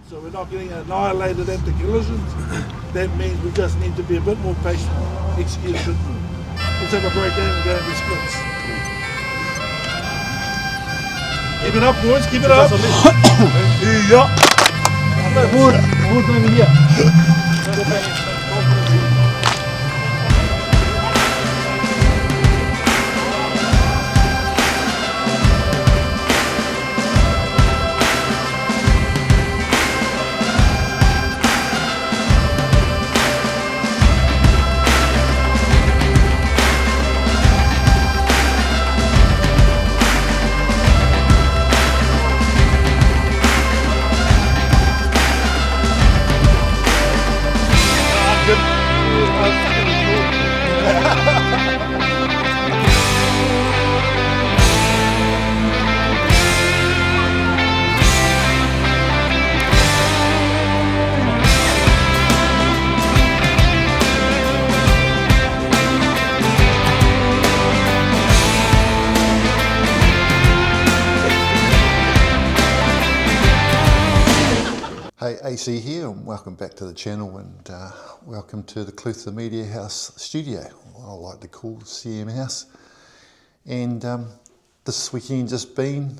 So we're not getting annihilated into collisions. That means we just need to be a bit more patient, execute a bit more. Let's have a break down and go into splits. Keep it up, boys, keep it up. Yeah. Hold over here. Hey, AC here, and welcome back to the channel, and welcome to the Clutha Media House studio, what I like to call CM House. And this weekend just been,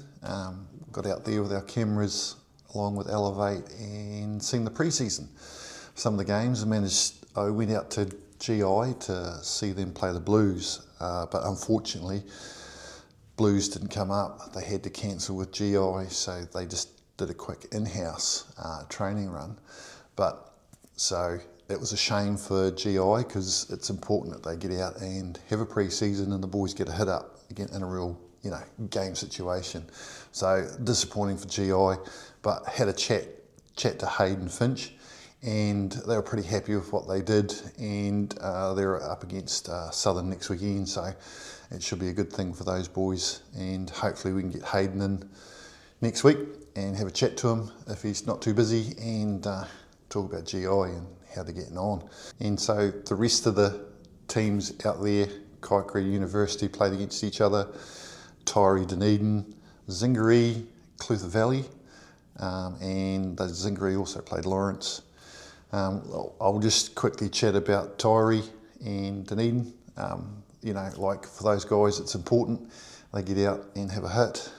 got out there with our cameras along with Elevate and seen the pre-season. Some of the games, I went out to GI to see them play the Blues, but unfortunately Blues didn't come up. They had to cancel with GI, so they just did a quick in-house training run. But so it was a shame for GI, because it's important that they get out and have a pre-season and the boys get a hit up again in a real, game situation. So disappointing for GI, but had a chat to Hayden Finch, and they were pretty happy with what they did, and they're up against Southern next weekend, so it should be a good thing for those boys, and hopefully we can get Hayden in next week and have a chat to him if he's not too busy, and talk about GI and how they're getting on. And so the rest of the teams out there, Kaikari University played against each other, Tyree, Dunedin, Zingaree, Clutha Valley, and the Zingaree also played Lawrence. I'll just quickly chat about Tyree and Dunedin. Like for those guys, it's important they get out and have a hit.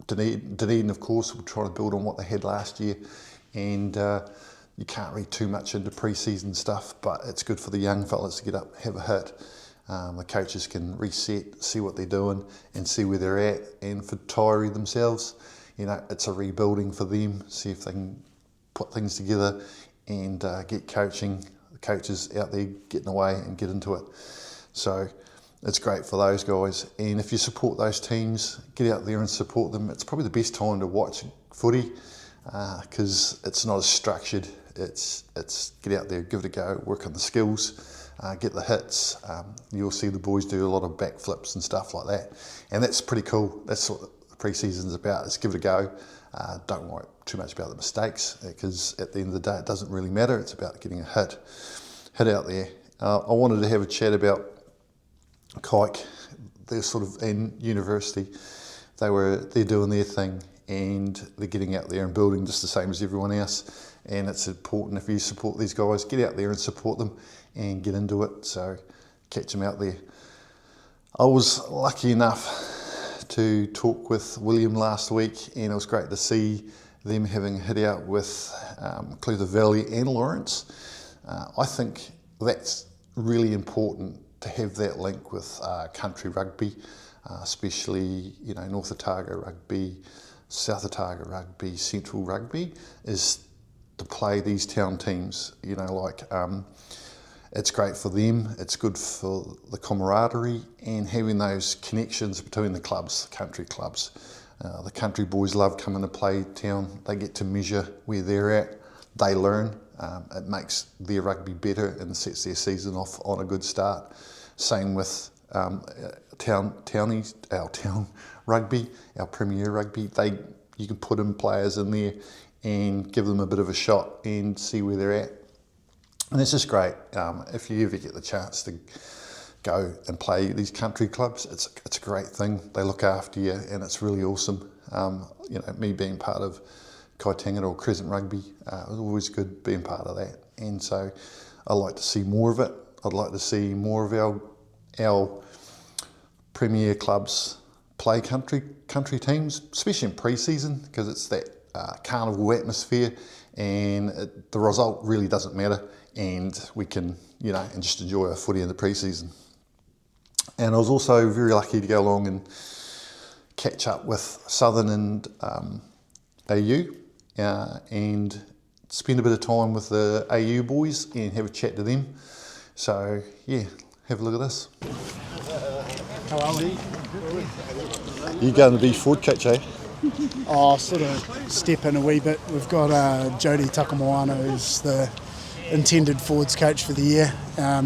Dunedin, of course, will try to build on what they had last year, and you can't read too much into pre-season stuff, but it's good for the young fellas to get up, have a hit. The coaches can reset, see what they're doing, and see where they're at. And for Tyree themselves, it's a rebuilding for them, see if they can put things together and get coaches out there getting away and get into it. So it's great for those guys, and if you support those teams, get out there and support them. It's probably the best time to watch footy, because it's not as structured. It's get out there, give it a go, work on the skills, get the hits. You'll see the boys do a lot of backflips and stuff like that, and that's pretty cool. That's what the pre-season's about, is give it a go. Don't worry too much about the mistakes, because at the end of the day it doesn't really matter. It's about getting a hit out there. I wanted to have a chat about Kike. They're sort of in university. They're doing their thing, and they're getting out there and building just the same as everyone else. And it's important, if you support these guys, get out there and support them and get into it. So catch them out there. I was lucky enough to talk with William last week, and it was great to see them having a hit out with Clutha Valley and Lawrence. I think that's really important, to have that link with country rugby, especially North Otago rugby, South Otago rugby, Central rugby, is to play these town teams. It's great for them, it's good for the camaraderie and having those connections between the clubs, the country clubs. The country boys love coming to play town. They get to measure where they're at, they learn. It makes their rugby better and sets their season off on a good start. Same with townies, our town rugby, our premier rugby. You can put in players in there and give them a bit of a shot and see where they're at. And it's just great. If you ever get the chance to go and play these country clubs, it's a great thing. They look after you, and it's really awesome. Me being part of Kaitangata or Crescent Rugby. It was always good being part of that. And so I like to see more of it. I'd like to see more of our premier clubs play country teams, especially in pre-season, because it's that carnival atmosphere, and the result really doesn't matter, and we can, and just enjoy our footy in the pre-season. And I was also very lucky to go along and catch up with Southern and AU, and spend a bit of time with the AU boys and have a chat to them. So yeah, have a look at this. How are we? You're going to be forward coach, eh? Oh, sort of step in a wee bit. We've got Jody Takamoana, who's the intended forwards coach for the year.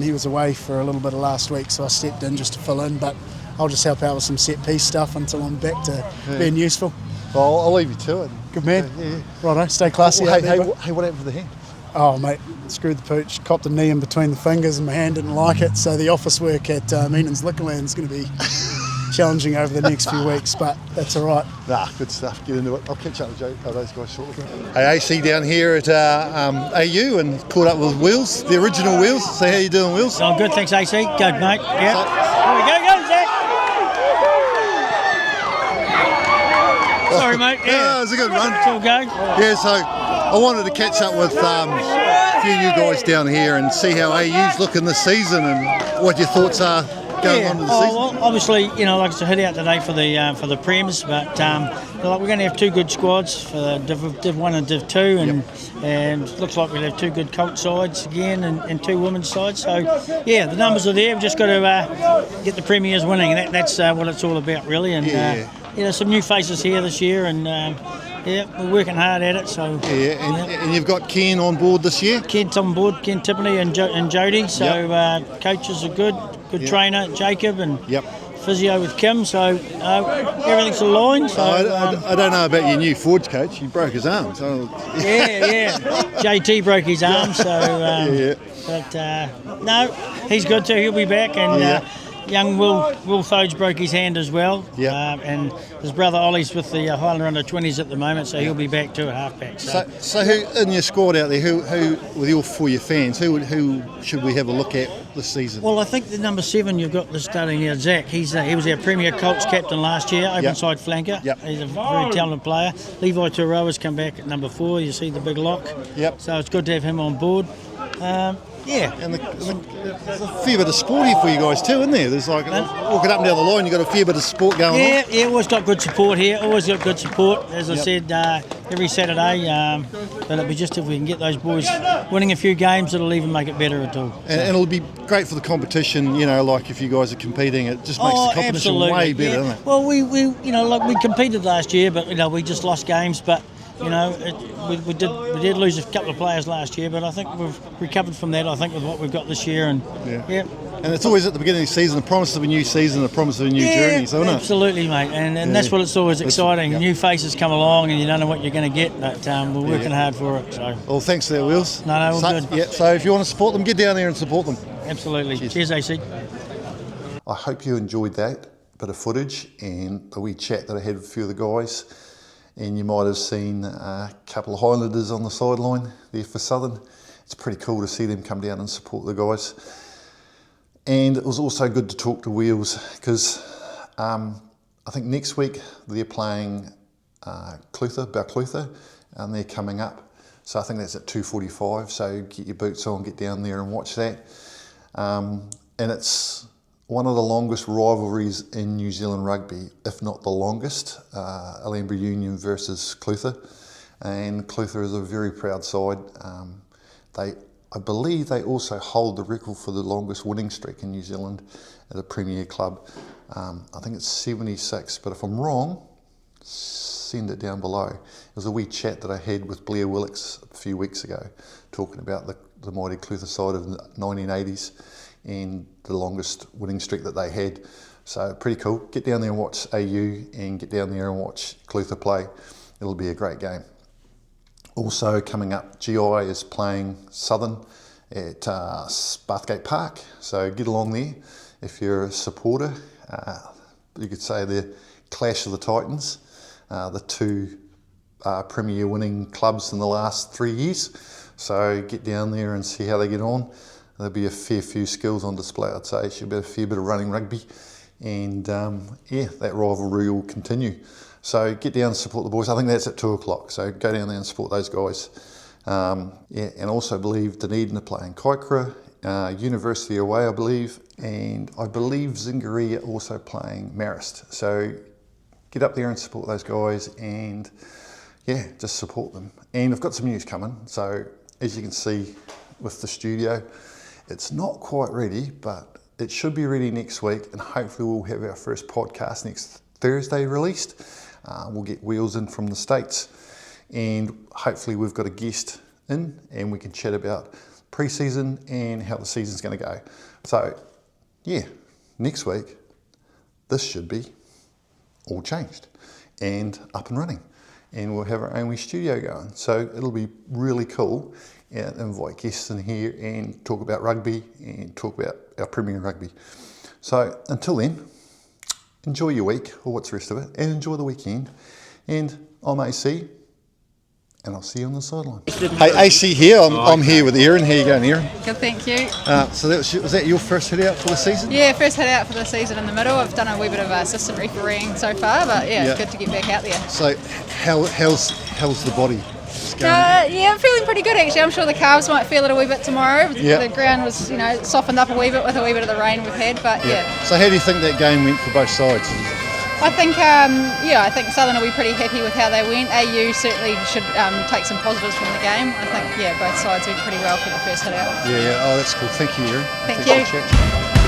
He was away for a little bit of last week, so I stepped in just to fill in, but I'll just help out with some set piece stuff until I'm back to being useful. Well, I'll leave you to it. Good man. Yeah. Righto, stay classy. Well, out there, hey, what happened with the hand? Oh mate, screwed the pooch, copped a knee in between the fingers and my hand didn't like it, so the office work at Meanan's Liquorland is going to be challenging over the next few weeks, but that's all right. Nah, good stuff, get into it. I'll catch up with those guys shortly. Hey, AC down here at AU and caught up with Wheels, the original Wheels. So how you doing, Wheels? Oh, good, thanks AC. Good, mate. Yeah. Here we go, Zach. Sorry, mate. Yeah, it was a good run. It's all go. Yeah, so I wanted to catch up with a few of you guys down here and see how AU's looking this season and what your thoughts are going on with the season. Well, obviously, like it's a hit out today for the Prems, but we're going to have two good squads for Div 1 and Div 2, and looks like we'll have two good colt sides again and two women's sides. So, yeah, the numbers are there. We've just got to get the premiers winning, and that's what it's all about, really. And some new faces here this year, and we're working hard at it. So and you've got Ken on board this year. Ken's on board, Ken Tiffany and Jody. So coaches are good trainer Jacob, and physio with Kim. So everything's aligned. So I don't know about your new forwards coach. He broke his arm. So JT broke his arm. So but no, he's good too. He'll be back, and. Young Will Thoge broke his hand as well, and his brother Ollie's with the Highlander under-20s at the moment, so he'll be back too at halfback. So who in your squad out there, who for your fans, who should we have a look at this season? Well, I think the number 7 you've got starting here, Zach. He was our Premier Colts captain last year, open side flanker. He's a very talented player. Levi Turoa's come back at number 4. You see the big lock. So it's good to have him on board. And there's a fair bit of sport here for you guys too, isn't there? There's like walking up and down the line, you've got a fair bit of sport going on. Yeah, always got good support here. Always got good support. As I said, every Saturday. But it'll be just if we can get those boys winning a few games, it'll even make it better at all. And it'll be great for the competition. Like if you guys are competing, it just makes the competition way better, doesn't it? Well, we competed last year, but we just lost games, but. We did lose a couple of players last year, but I think we've recovered from that. I think with what we've got this year, and and it's always at the beginning of the season, the promise of a new season, the promise of a new journey, isn't it? Absolutely, mate, and that's what it's always exciting. New faces come along, and you don't know what you're going to get, but we're working hard for it. So, well, thanks for that, Wheels. No, all good. Yeah, so if you want to support them, get down there and support them. Absolutely. Cheers AC. I hope you enjoyed that bit of footage and the wee chat that I had with a few of the guys. And you might have seen a couple of Highlanders on the sideline there for Southern. It's pretty cool to see them come down and support the guys. And it was also good to talk to Wheels because I think next week they're playing Balclutha, and they're coming up. So I think that's at 2:45. So get your boots on, get down there and watch that. And it's one of the longest rivalries in New Zealand rugby, if not the longest, Alhambra Union versus Clutha. And Clutha is a very proud side. I believe they also hold the record for the longest winning streak in New Zealand at a Premier club. I think it's 76, but if I'm wrong, send it down below. It was a wee chat that I had with Blair Willix a few weeks ago, talking about the mighty Clutha side of the 1980s. And the longest winning streak that they had. So pretty cool. Get down there and watch AU and get down there and watch Clutha play. It'll be a great game. Also coming up, GI is playing Southern at Bathgate Park. So get along there if you're a supporter. You could say the clash of the Titans. The two Premier winning clubs in the last 3 years. So get down there and see how they get on. There'll be a fair few skills on display, I'd say. Should be a fair bit of running rugby. And yeah, that rivalry will continue. So get down and support the boys. I think that's at 2 o'clock. So go down there and support those guys. Yeah, and also believe Dunedin are playing Kaikoura, University away, I believe. And I believe Zingaree are also playing Marist. So get up there and support those guys and yeah, just support them. And I've got some news coming. So as you can see with the studio, it's not quite ready, but it should be ready next week. And hopefully we'll have our first podcast next Thursday released. We'll get Wheels in from the States and hopefully we've got a guest in and we can chat about pre-season and how the season's going to go. So yeah, next week, this should be all changed and up and running. And we'll have our own wee studio going. So it'll be really cool and invite guests in here and talk about rugby and talk about our Premier Rugby. So until then, enjoy your week or what's the rest of it and enjoy the weekend. And I'm AC and I'll see you on the sideline. Hey, AC here. I'm here with Erin. How you going, Erin? Good, thank you. So was that your first hit out for the season? Yeah, first head out for the season in the middle. I've done a wee bit of assistant refereeing so far, but yeah, it's good to get back out there. So how's the body? Yeah, I'm feeling pretty good actually. I'm sure the calves might feel it a wee bit tomorrow. Yeah. The ground was, softened up a wee bit with a wee bit of the rain we've had, but yeah. So how do you think that game went for both sides? I think Southern will be pretty happy with how they went. AU certainly should take some positives from the game. I think, both sides went pretty well for the first hit out. Yeah. Oh, that's cool. Thank you, Erin. Thank you. Chat.